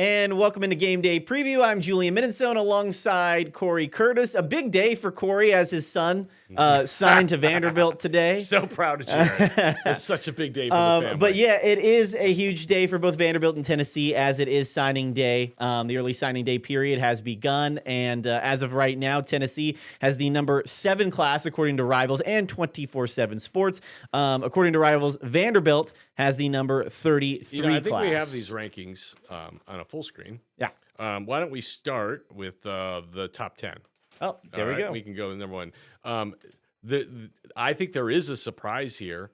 And welcome into Game Day Preview. I'm Julian Mininsohn alongside Cory Curtis. A big day for Cory as his son signed to Vanderbilt today. So proud of Jared. It's such a big day for the family. But yeah, it is a huge day for both Vanderbilt and Tennessee as it is signing day. The early signing day period has begun. And as of right now, Tennessee has the number 7 class according to Rivals and 24/7 Sports. According to Rivals, Vanderbilt has the number 33 I think class. we have these rankings on a full screen. Yeah. Why don't we start with the top 10? Oh, there we go. We can go to number 1. I think there is a surprise here.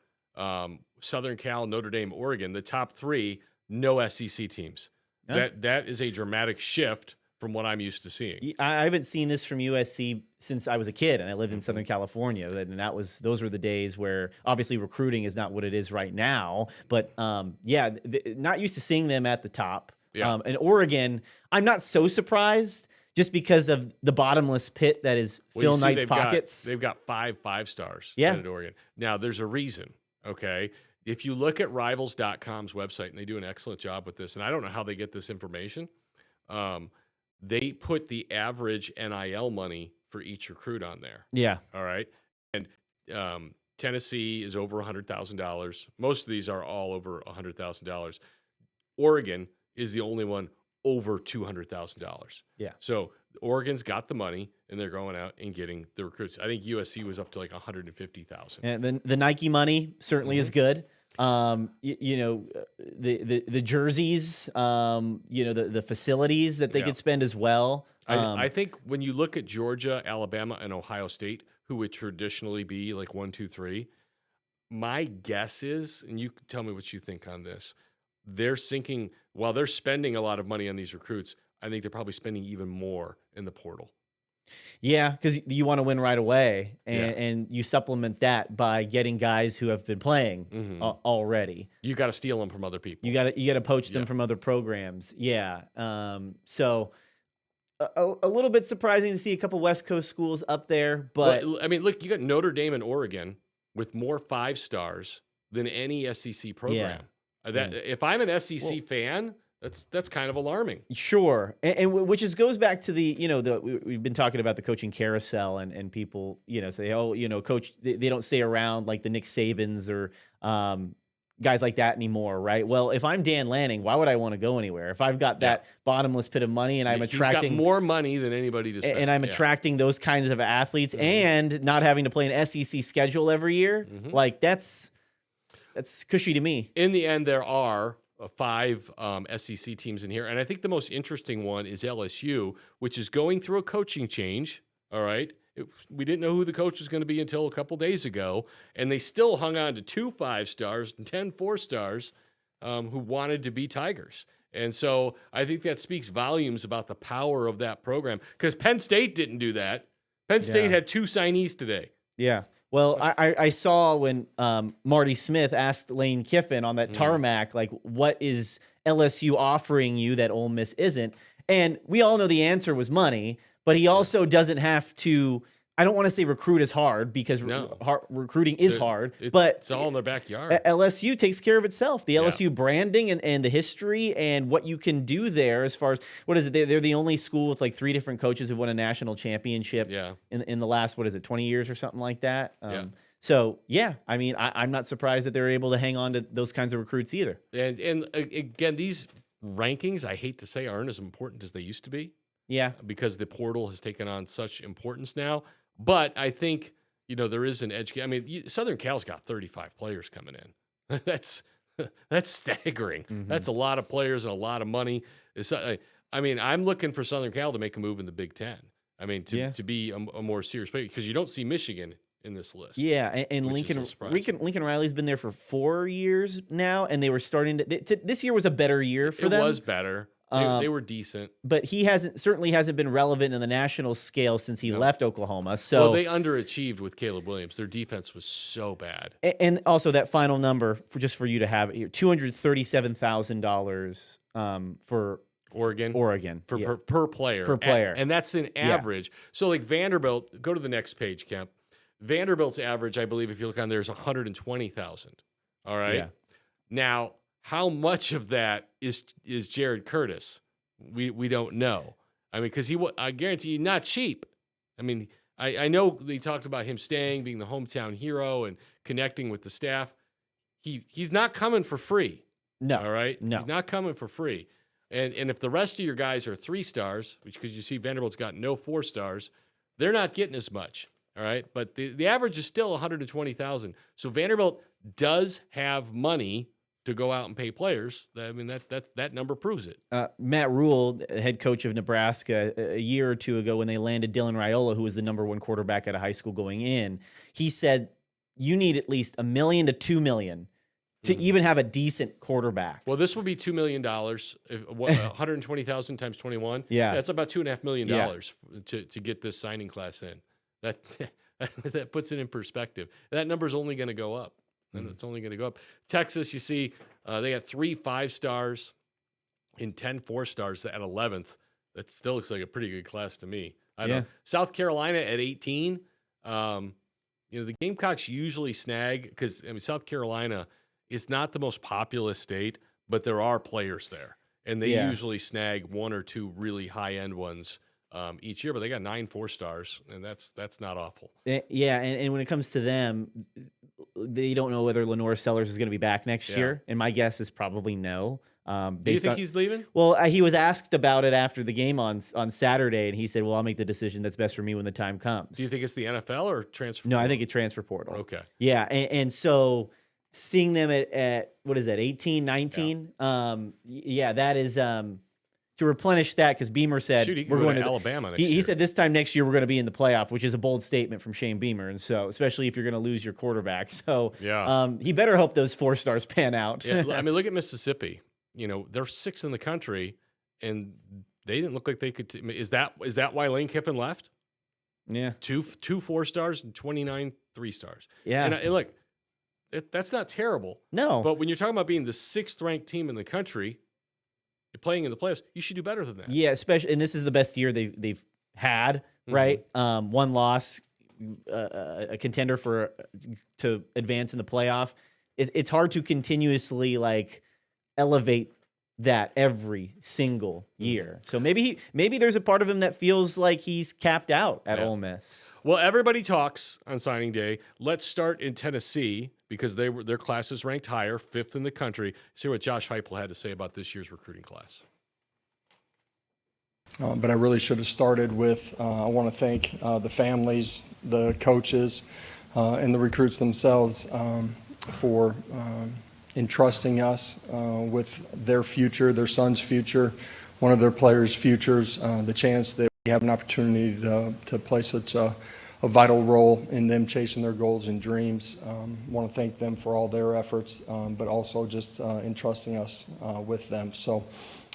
Southern Cal, Notre Dame, Oregon, the top 3, no SEC teams. Yeah. That is a dramatic shift from what I'm used to seeing. I haven't seen this from USC since I was a kid, and I lived in Southern California. And those were the days where obviously recruiting is not what it is right now. But not used to seeing them at the top. Yeah. And Oregon, I'm not so surprised just because of the bottomless pit that is Phil Knight's pockets. They've got 5 5-stars at Oregon. Now, there's a reason, okay? If you look at Rivals.com's website, and they do an excellent job with this, and I don't know how they get this information, they put the average NIL money for each recruit on there. Yeah. All right? And Tennessee is over $100,000. Most of these are all over $100,000. Oregon is the only one over $200,000. Yeah. So Oregon's got the money, and they're going out and getting the recruits. I think USC was up to like $150,000. And then the Nike money certainly is good. The jerseys, the facilities that they could spend as well. I think when you look at Georgia, Alabama, and Ohio State, who would traditionally be like 1, 2, 3, my guess is, and you can tell me what you think on this, they're sinking while they're spending a lot of money on these recruits. I think they're probably spending even more in the portal. Yeah, because you want to win right away, and you supplement that by getting guys who have been playing already. You got to steal them from other people. You got to poach them from other programs. Yeah. So a little bit surprising to see a couple West Coast schools up there, but I mean, look, you got Notre Dame and Oregon with more 5-stars than any SEC program. If I'm an SEC fan, that's kind of alarming. Sure, and which goes back to we've been talking about the coaching carousel and people say, coach, they don't stay around like the Nick Sabans or guys like that anymore, right? Well, if I'm Dan Lanning, why would I want to go anywhere if I've got that bottomless pit of money and I'm attracting more money than anybody to spend, and I'm attracting those kinds of athletes and not having to play an SEC schedule every year? Like that's cushy to me. In the end, there are 5 SEC teams in here. And I think the most interesting one is LSU, which is going through a coaching change. All right. We didn't know who the coach was going to be until a couple days ago. And they still hung on to 2 5-stars and 10 4-stars who wanted to be Tigers. And so I think that speaks volumes about the power of that program, because Penn State didn't do that. Penn State had 2 signees today. Yeah. Well, I saw when Marty Smith asked Lane Kiffin on that tarmac, like, what is LSU offering you that Ole Miss isn't? And we all know the answer was money, but he also doesn't have to, I don't want to say recruit as hard, because recruiting is hard, but it's all in their backyard. LSU takes care of itself. The LSU branding and the history and what you can do there as far as, what is it? They're the only school with like 3 different coaches who won a national championship in the last, 20 years or something like that. So, I mean, I'm not surprised that they're able to hang on to those kinds of recruits either. And again, these rankings, I hate to say, aren't as important as they used to be. Yeah. Because the portal has taken on such importance now. But I think, there is an edge. I mean, Southern Cal's got 35 players coming in. That's staggering. That's a lot of players and a lot of money. I mean, I'm looking for Southern Cal to make a move in the Big Ten. I mean, to be a more serious player, because you don't see Michigan in this list. Yeah, and Lincoln Riley's been there for 4 years now, and they were starting to. This year was a better year for them. It was better. They were decent, but he certainly hasn't been relevant in the national scale since he left Oklahoma. So they underachieved with Caleb Williams. Their defense was so bad, and also that final number for you to have it here, $237,000 for Oregon per player, and that's an average. So like Vanderbilt, go to the next page, Kemp. Vanderbilt's average, I believe, if you look on there, is 120,000. All right. Yeah. Now, how much of that is Jared Curtis? We don't know. I mean, because I guarantee you, not cheap. I mean, I know they talked about him staying, being the hometown hero, and connecting with the staff. He's not coming for free. No. All right? No. He's not coming for free. And if the rest of your guys are 3 stars, because you see Vanderbilt's got no 4 stars, they're not getting as much. All right? But the average is still $120,000. So Vanderbilt does have money to go out and pay players. I mean, that number proves it. Matt Rule, head coach of Nebraska, a year or two ago when they landed Dylan Raiola, who was the number 1 quarterback out of high school going in, he said you need at least $1 million to $2 million to even have a decent quarterback. Well, this would be $2 million. If 120,000 times 21. Yeah, that's about $2.5 million to get this signing class in. That puts it in perspective. That number's only going to go up. And it's only going to go up. Texas, you see, they got 3 5-stars and 10 4-stars at 11th. That still looks like a pretty good class to me. I don't know. South Carolina at 18. The Gamecocks usually snag because South Carolina is not the most populous state, but there are players there, and they usually snag 1 or 2 really high-end ones each year. But they got 9 4-stars, and that's not awful. Yeah, and when it comes to them, they don't know whether Lenore Sellers is going to be back next year, and my guess is probably no. Do you think he's leaving? Well, he was asked about it after the game on Saturday, and he said, well, I'll make the decision that's best for me when the time comes. Do you think it's the NFL or transfer portal? No, I think it's transfer portal. Okay. Yeah, and so seeing them at what is that, 18, 19? That is to replenish that, because Beamer said we're going to Alabama next year. He said this time next year we're going to be in the playoff, which is a bold statement from Shane Beamer, and so especially if you're going to lose your quarterback. So he better hope those 4 stars pan out. Yeah, I mean, look at Mississippi. They're 6th in the country, and they didn't look like they could. Is that why Lane Kiffin left? Yeah, 2 4-stars and 29 3-stars. Yeah, and look, that's not terrible. No, but when you're talking about being the 6th ranked team in the country, playing in the playoffs, you should do better than that. Yeah, especially, and this is the best year they've had, right? 1 loss, a contender to advance in the playoff. It's hard to continuously elevate that every single year. So maybe there's a part of him that feels like he's capped out at Ole Miss. Well, everybody talks on signing day. Let's start in Tennessee, because their class is ranked higher, 5th in the country. See what Josh Heupel had to say about this year's recruiting class. But I really should have started with, I want to thank the families, the coaches, and the recruits themselves for entrusting us with their future, their son's future, one of their players' futures, the chance that we have an opportunity to play such a vital role in them chasing their goals and dreams. I want to thank them for all their efforts, but also just entrusting us with them. So,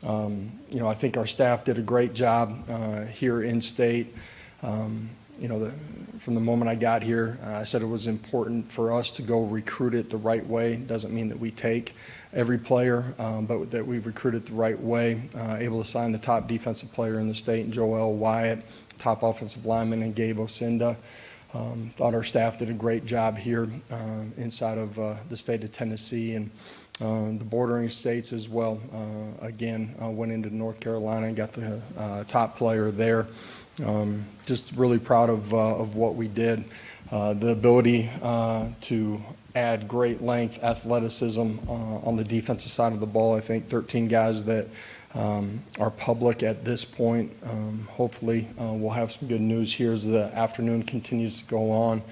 I think our staff did a great job here in state. From the moment I got here, I said it was important for us to go recruit it the right way. Doesn't mean that we take every player, but that we recruit it the right way. Able to sign the top defensive player in the state, Joel Wyatt, top offensive lineman, and Gabe Osinda. Thought our staff did a great job here inside of the state of Tennessee and the bordering states as well. Again, went into North Carolina and got the top player there. Just really proud of what we did. The ability to add great length, athleticism on the defensive side of the ball. I think 13 guys that are public at this point. Hopefully we'll have some good news here as the afternoon continues to go on.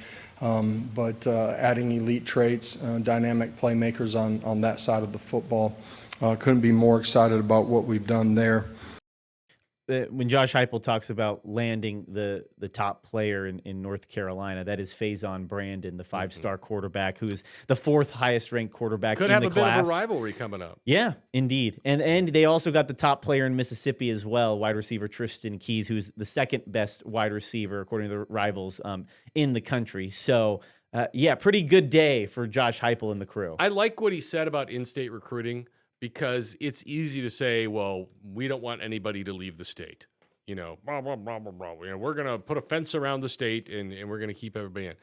But adding elite traits, dynamic playmakers on that side of the football. Couldn't be more excited about what we've done there. When Josh Heupel talks about landing the top player in North Carolina, that is Faison Brandon, the 5-star quarterback, who's the 4th highest ranked quarterback in the class. Could have a bit of a rivalry coming up. Yeah, indeed. And they also got the top player in Mississippi as well, wide receiver Tristan Keys, who's the 2nd best wide receiver, according to the rivals, in the country. So, pretty good day for Josh Heupel and the crew. I like what he said about in-state recruiting, because it's easy to say, well, we don't want anybody to leave the state. Blah, blah, blah, blah, blah. We're going to put a fence around the state and we're going to keep everybody in.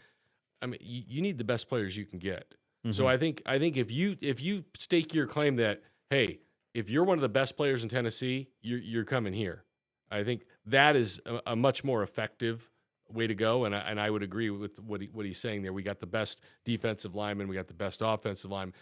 I mean, you need the best players you can get. So I think if you stake your claim that, hey, if you're one of the best players in Tennessee, you're coming here. I think that is a much more effective way to go, and I would agree with what he's saying there. We got the best defensive lineman, we got the best offensive lineman.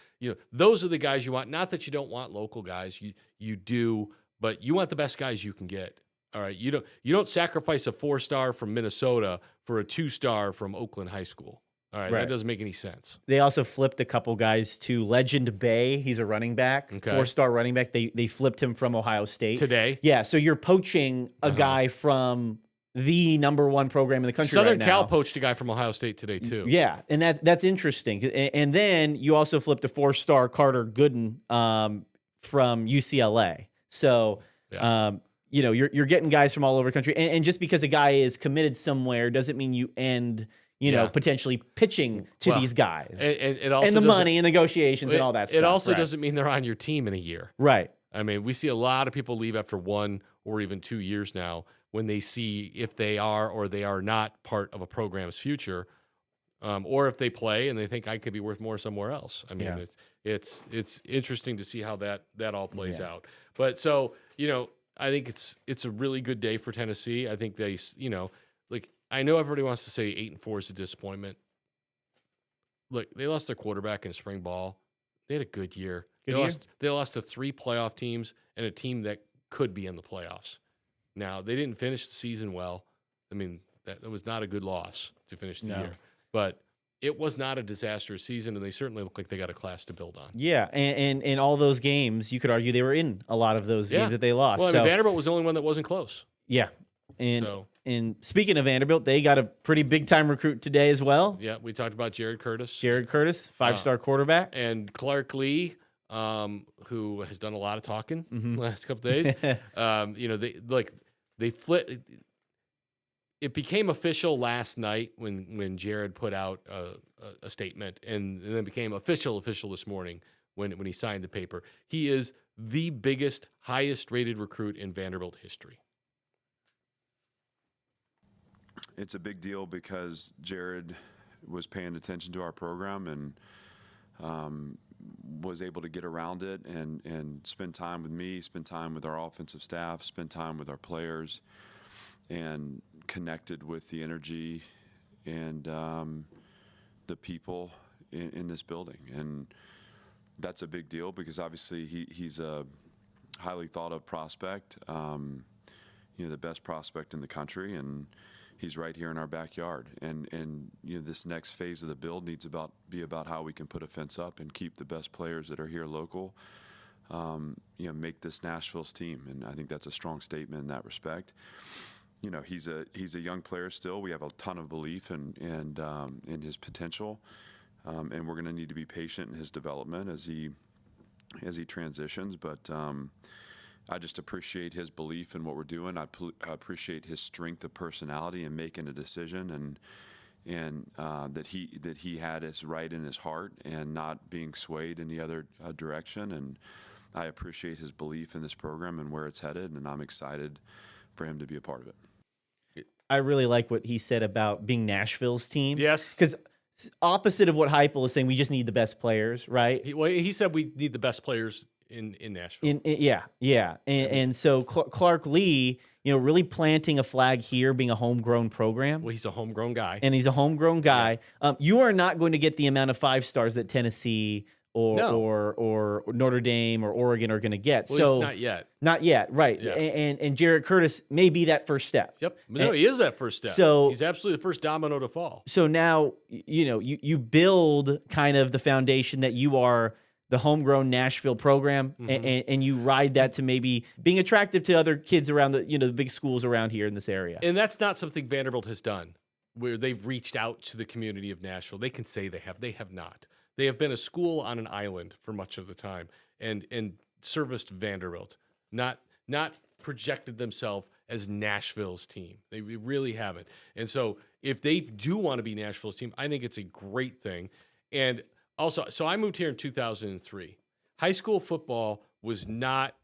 Those are the guys you want. Not that you don't want local guys, you do, but you want the best guys you can get. All right, you don't sacrifice a 4-star from Minnesota for a 2-star from Oakland High School. All right, that doesn't make any sense. They also flipped a couple guys to Legend Bay. He's a running back, 4-star running back. They flipped him from Ohio State today. Yeah, so you're poaching a guy from the _1 program in the country. Southern right Cal now. poached a guy from Ohio State today too. Yeah, and that's interesting. And then you also flipped a 4-star Carter Gooden from UCLA. So you're getting guys from all over the country. And just because a guy is committed somewhere doesn't mean you end potentially pitching to these guys. It also and the money and negotiations and all that stuff. It also doesn't mean they're on your team in a year. Right. I mean, we see a lot of people leave after 1 or even 2 years now when they see if they are or they are not part of a program's future, or if they play and they think I could be worth more somewhere else. I mean, it's interesting to see how that all plays out. But so, I think it's a really good day for Tennessee. I think they, I know everybody wants to say 8-4 is a disappointment. Look, they lost their quarterback in spring ball. They had a good year. They lost to 3 playoff teams and a team that could be in the playoffs. Now, they didn't finish the season well. I mean, that was not a good loss to finish the year. But it was not a disastrous season, and they certainly look like they got a class to build on. Yeah, and in all those games, you could argue they were in a lot of those games that they lost. Well, Vanderbilt was the only one that wasn't close. Yeah. And speaking of Vanderbilt, they got a pretty big-time recruit today as well. Yeah, we talked about Jared Curtis. 5-star quarterback. And Clark Lee, who has done a lot of talking the last couple of days. They flipped. It became official last night when Jared put out a statement, and then it became official this morning when he signed the paper. He is the biggest, highest-rated recruit in Vanderbilt history. It's a big deal because Jared was paying attention to our program and was able to get around it and spend time with me, spend time with our offensive staff, spend time with our players, and connected with the energy and the people in this building. And that's a big deal because obviously he's a highly thought of prospect, the best prospect in the country, and he's right here in our backyard. And this next phase of the build needs to be about how we can put a fence up and keep the best players that are here local, make this Nashville's team. And I think that's a strong statement in that respect. He's a young player still. We have a ton of belief in his potential, and we're going to need to be patient in his development as he transitions. But I just appreciate his belief in what we're doing. I appreciate his strength of personality in making a decision, and that he had his right in his heart and not being swayed in the other direction. And I appreciate his belief in this program and where it's headed, and I'm excited for him to be a part of it. I really like what he said about being Nashville's team. Yes. Because opposite of what Heupel is saying, we just need the best players, right? He said we need the best players in Nashville. And so Clark Lee, really planting a flag here, being a homegrown program. Well, he's a homegrown guy. And he's a homegrown guy. Yeah. You are not going to get the amount of 5-stars that Tennessee or Notre Dame or Oregon are going to get. Well, so not yet. Not yet, right. Yeah. And Jared Curtis may be that first step. Yep. No, he is that first step. So he's absolutely the first domino to fall. So now, you build kind of the foundation that you are the homegrown Nashville program, and you ride that to maybe being attractive to other kids around the big schools around here in this area. And that's not something Vanderbilt has done, where they've reached out to the community of Nashville. They can say they have. They have not. They have been a school on an island for much of the time and serviced Vanderbilt, not projected themselves as Nashville's team. They really haven't. And so if they do want to be Nashville's team, I think it's a great thing. And also, so I moved here in 2003. High school football was not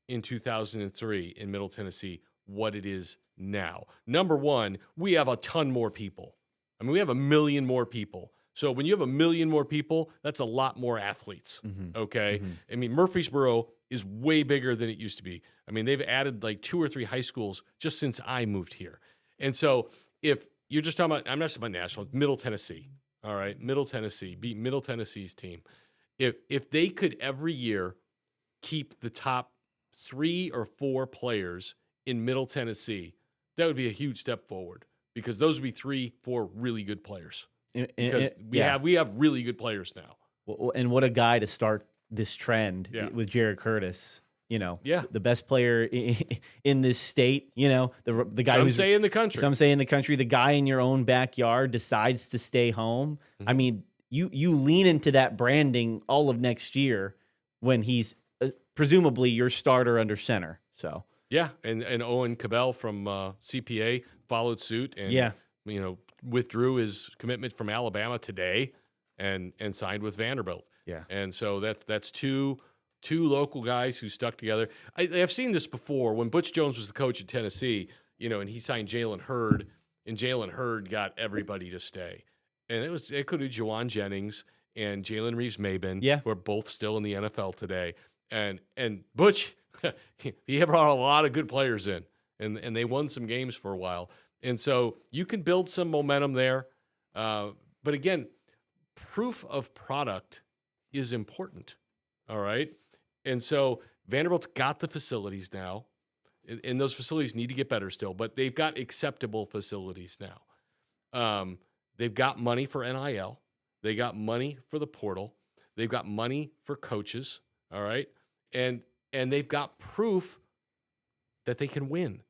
in 2003 in Middle Tennessee what it is now. Number one, we have a ton more people. I mean, we have 1 million more people. So when you have 1 million more people, that's a lot more athletes, okay? I mean, Murfreesboro is way bigger than it used to be. I mean, they've added like 2 or 3 high schools just since I moved here. And so if you're just talking about, I'm not just about national, Middle Tennessee. All right, Middle Tennessee, beat Middle Tennessee's team. If they could every year keep the top 3 or 4 players in Middle Tennessee, that would be a huge step forward because those would be 3, 4 really good players. Because we have really good players now. Well, and what a guy to start this trend with Jared Curtis. You know, the best player in this state. You know, the guy who's in the country. Some say in the country. The guy in your own backyard decides to stay home. Mm-hmm. I mean, you lean into that branding all of next year when he's presumably your starter under center. So yeah, and Owen Cabell from CPA followed suit and withdrew his commitment from Alabama today and signed with Vanderbilt. Yeah, and so that's two local guys who stuck together. I've seen this before when Butch Jones was the coach at Tennessee, and he signed Jalen Hurd, and Jalen Hurd got everybody to stay. And it could be Juwan Jennings and Jalen Reeves-Maybin, who are both still in the NFL today. And Butch, he brought a lot of good players in, and they won some games for a while. And so you can build some momentum there. But again, proof of product is important, all right? And so Vanderbilt's got the facilities now, and those facilities need to get better still, but they've got acceptable facilities now. They've got money for NIL. They got money for the portal. They've got money for coaches, all right? And they've got proof that they can win.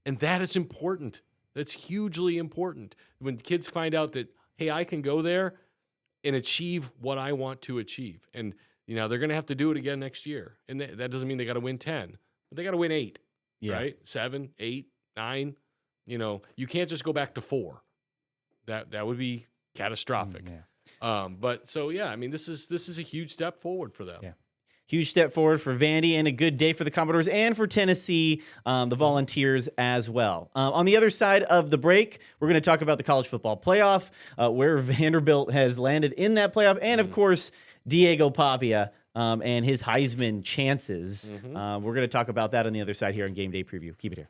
And that is important. That's hugely important. When kids find out that, hey, I can go there and achieve what I want to achieve. And they're going to have to do it again next year. And that doesn't mean they got to win 10, but they got to win 8, right? 7, 8, 9. You can't just go back to 4. That would be catastrophic. But so, I mean, this is a huge step forward for them. Yeah. Huge step forward for Vandy and a good day for the Commodores and for Tennessee, the Volunteers as well. On the other side of the break, we're going to talk about the college football playoff, where Vanderbilt has landed in that playoff, and of course, Diego Pavia and his Heisman chances. We're going to talk about that on the other side here on Game Day Preview. Keep it here.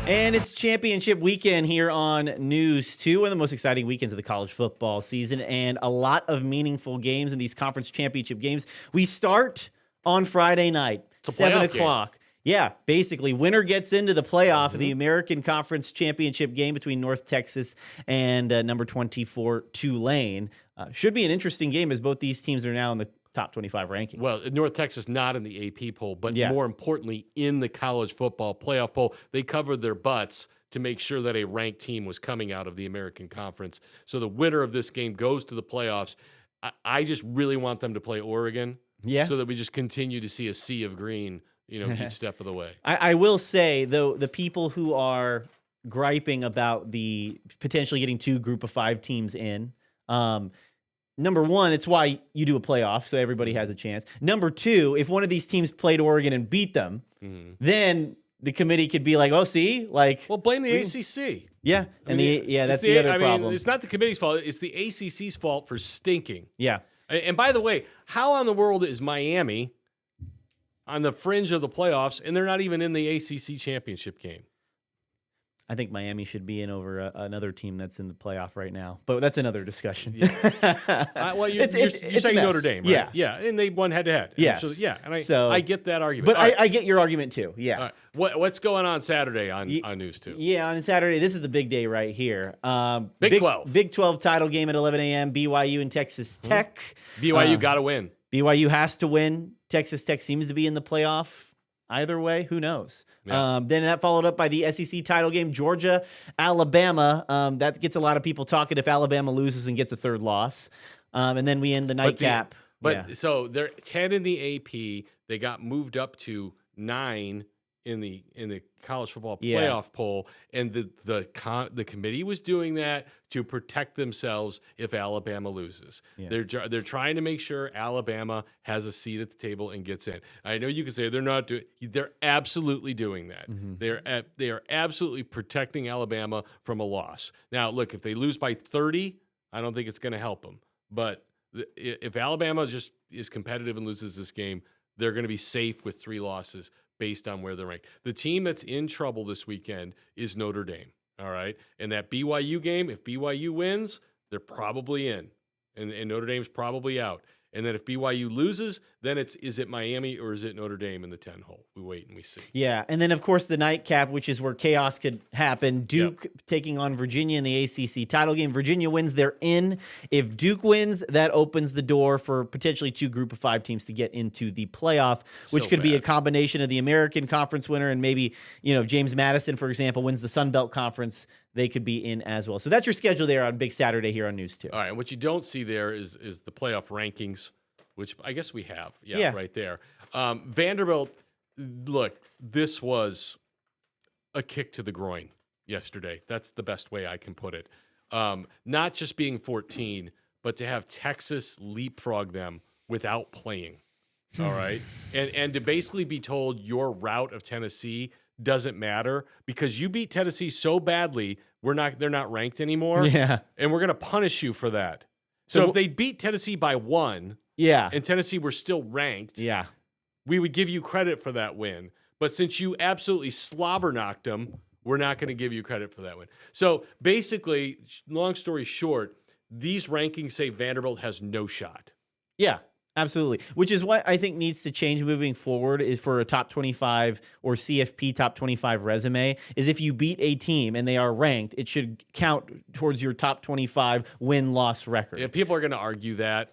And it's championship weekend here on News 2, one of the most exciting weekends of the college football season, and a lot of meaningful games in these conference championship games. We start on Friday night, 7 o'clock. Yeah, basically, winner gets into the playoff of the American Conference Championship game between North Texas and number 24 Tulane. Should be an interesting game as both these teams are now in the top 25 ranking. Well, North Texas not in the AP poll, but more importantly, in the college football playoff poll. They covered their butts to make sure that a ranked team was coming out of the American Conference. So the winner of this game goes to the playoffs. I just really want them to play Oregon so that we just continue to see a sea of green, each step of the way. I will say, though, the people who are griping about the potentially getting 2 group of 5 teams in, number one, it's why you do a playoff, so everybody has a chance. Number 2, if one of these teams played Oregon and beat them, then the committee could be like, oh, see? Well, blame the ACC. Yeah, that's the other problem. It's not the committee's fault. It's the ACC's fault for stinking. Yeah. And by the way, how in the world is Miami on the fringe of the playoffs, and they're not even in the ACC championship game? I think Miami should be in over another team that's in the playoff right now, but that's another discussion. Well, you're saying Notre Dame, right? Yeah, and they won head-to-head. Yes. And I get that argument. But I get your argument too, yeah. What's going on Saturday on News 2? Yeah, on Saturday, this is the big day right here. Big 12. Big 12 title game at 11 a.m., BYU and Texas Tech. BYU got to win. BYU has to win. Texas Tech seems to be in the playoff. Either way, who knows? Yeah. Then that followed up by the SEC title game, Georgia, Alabama. That gets a lot of people talking if Alabama loses and gets a 3rd loss. And then we end the nightcap. So they're 10 in the AP. They got moved up to 9 in the college football Yeah. playoff poll, and the committee was doing that to protect themselves if Alabama loses. Yeah. They're trying to make sure Alabama has a seat at the table and gets in. I know you can say they're not doing. They're absolutely doing that. They are absolutely protecting Alabama from a loss. Now, look, if they lose by 30, I don't think it's going to help them. But if Alabama just is competitive and loses this game, they're going to be safe with 3 losses based on where they're ranked. The team that's in trouble this weekend is Notre Dame, all right? And that BYU game, if BYU wins, they're probably in, and Notre Dame's probably out. And then if BYU loses, then is it Miami or is it Notre Dame in the 10 hole? We wait and we see. Yeah, and then of course the nightcap, which is where chaos could happen. Duke taking on Virginia in the ACC title game. Virginia wins, they're in. If Duke wins, that opens the door for potentially 2 group of 5 teams to get into the playoff, which could be a combination of the American Conference winner and maybe, if James Madison, for example, wins the Sun Belt Conference, they could be in as well. So that's your schedule there on Big Saturday here on News 2. All right, and what you don't see there is the playoff rankings, which I guess we have. Yeah. Right there. Vanderbilt, look, this was a kick to the groin yesterday. That's the best way I can put it. Not just being 14, but to have Texas leapfrog them without playing. All right? And to basically be told your route of Tennessee doesn't matter because you beat Tennessee so badly, they're not ranked anymore. Yeah. And we're going to punish you for that. So if they beat Tennessee by 1, and Tennessee were still ranked, we would give you credit for that win. But since you absolutely slobber knocked them, we're not going to give you credit for that win. So basically, long story short, these rankings say Vanderbilt has no shot. Yeah. Absolutely. Which is what I think needs to change moving forward is for a top 25 or CFP top 25 resume is if you beat a team and they are ranked, it should count towards your top 25 win-loss record. Yeah, people are going to argue that.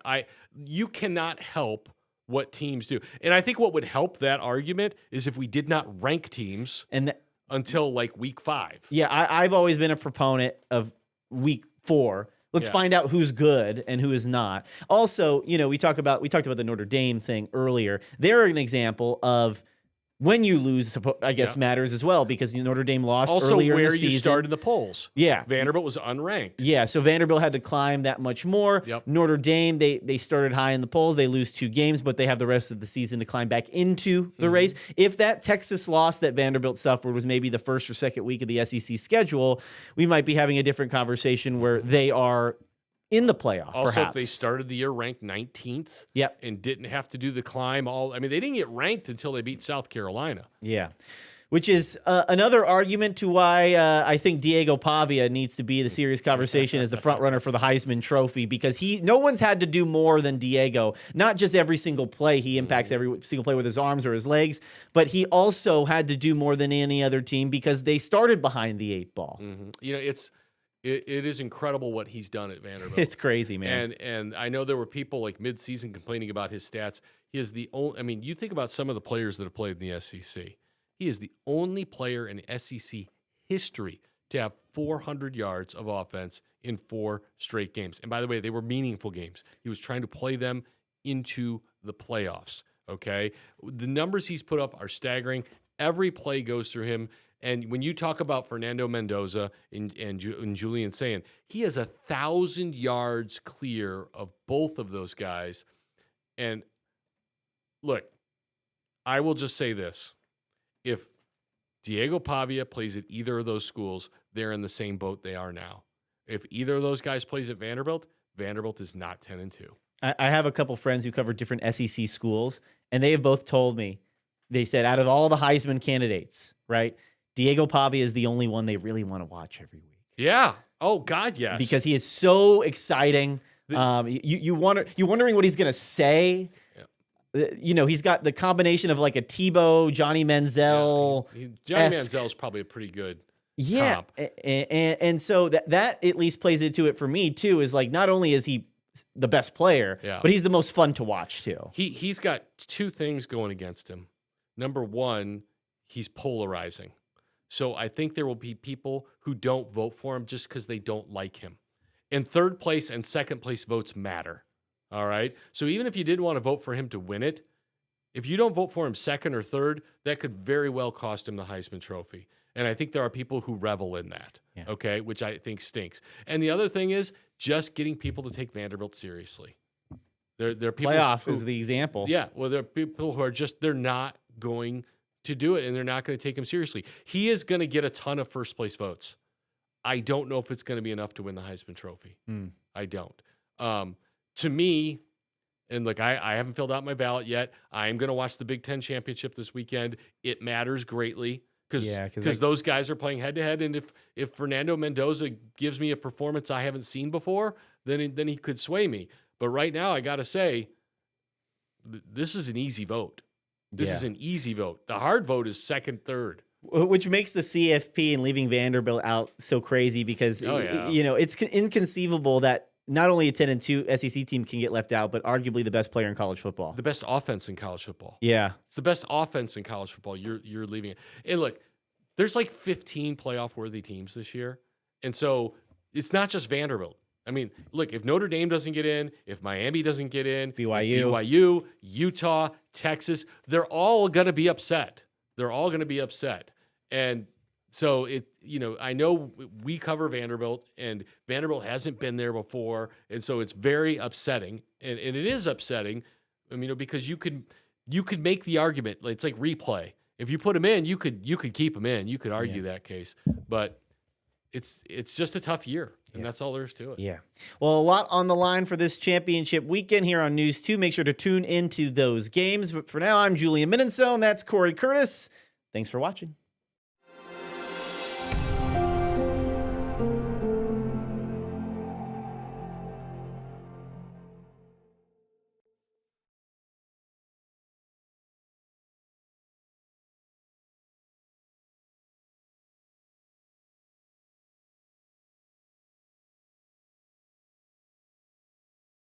You cannot help what teams do. And I think what would help that argument is if we did not rank teams until like week 5. Yeah, I've always been a proponent of week 4. Let's find out who's good and who is not. Also, we talked about the Notre Dame thing earlier. They're an example of when you lose, I guess, matters as well because Notre Dame lost earlier in the season. Also, where you started the polls. Yeah. Vanderbilt was unranked. Yeah, so Vanderbilt had to climb that much more. Yep. Notre Dame, they started high in the polls. They lose 2 games, but they have the rest of the season to climb back into the race. If that Texas loss that Vanderbilt suffered was maybe the first or second week of the SEC schedule, we might be having a different conversation where they are in the playoff, also, perhaps. If they started the year ranked 19th Yep. and didn't have to do the climb they didn't get ranked until they beat South Carolina. Yeah. Which is another argument to why I think Diego Pavia needs to be the serious conversation as the front runner for the Heisman Trophy because no one's had to do more than Diego. Not just every single play. He impacts every single play with his arms or his legs, but he also had to do more than any other team because they started behind the 8 ball. It is incredible what he's done at Vanderbilt. It's crazy, man. And I know there were people like mid-season complaining about his stats. He is the only. You think about some of the players that have played in the SEC. He is the only player in SEC history to have 400 yards of offense in 4 straight games. And by the way, they were meaningful games. He was trying to play them into the playoffs. Okay, the numbers he's put up are staggering. Every play goes through him. And when you talk about Fernando Mendoza and Julian saying he has 1,000 yards clear of both of those guys. And look, I will just say this. If Diego Pavia plays at either of those schools, they're in the same boat they are now. If either of those guys plays at Vanderbilt, Vanderbilt is not 10-2. I have a couple friends who cover different SEC schools, and they have both told me, they said out of all the Heisman candidates, right, Diego Pavia is the only one they really want to watch every week. Yeah. Oh, God, yes. Because he is so exciting. You're wondering what he's going to say. Yeah. He's got the combination of like a Tebow, Johnny Manziel. Yeah. Johnny Manziel is probably a pretty good comp. And so that at least plays into it for me, too, is like not only is he the best player, but he's the most fun to watch, too. He's got 2 things going against him. Number one, he's polarizing. So I think there will be people who don't vote for him just because they don't like him. And 3rd place and 2nd place votes matter. All right? So even if you didn't want to vote for him to win it, If you don't vote for him second or third, that could very well cost him the Heisman Trophy. And I think there are people who revel in that, okay, which I think stinks. And the other thing is just getting people to take Vanderbilt seriously. There are people Playoff is the example. Yeah, well, there are people who are just, they're not going to do it, and they're not going to take him seriously. He is going to get a ton of first-place votes. I don't know if it's going to be enough to win the Heisman Trophy. I don't. To me, and look, I haven't filled out my ballot yet. I am going to watch the Big Ten Championship this weekend. It matters greatly because those guys are playing head-to-head, and if Fernando Mendoza gives me a performance I haven't seen before, then he could sway me. But right now, I got to say, this is an easy vote. This is an easy vote. The hard vote is second, third. Which makes the CFP and leaving Vanderbilt out so crazy because, it's inconceivable that not only a 10-2 SEC team can get left out, but arguably the best player in college football. The best offense in college football. Yeah. It's the best offense in college football. You're leaving it. And look, there's like 15 playoff-worthy teams this year. And so it's not just Vanderbilt. I mean, look, if Notre Dame doesn't get in, if Miami doesn't get in, BYU, Utah, Texas, they're all going to be upset. They're all going to be upset. And so I know we cover Vanderbilt, and Vanderbilt hasn't been there before, and so it's very upsetting. And it is upsetting, because you could make the argument. It's like replay. If you put him in, you could keep him in. You could argue that case, but it's just a tough year, and that's all there is to it. Yeah. Well, a lot on the line for this championship weekend here on News 2. Make sure to tune into those games. But for now, I'm Julian Mininsohn. That's Cory Curtis. Thanks for watching.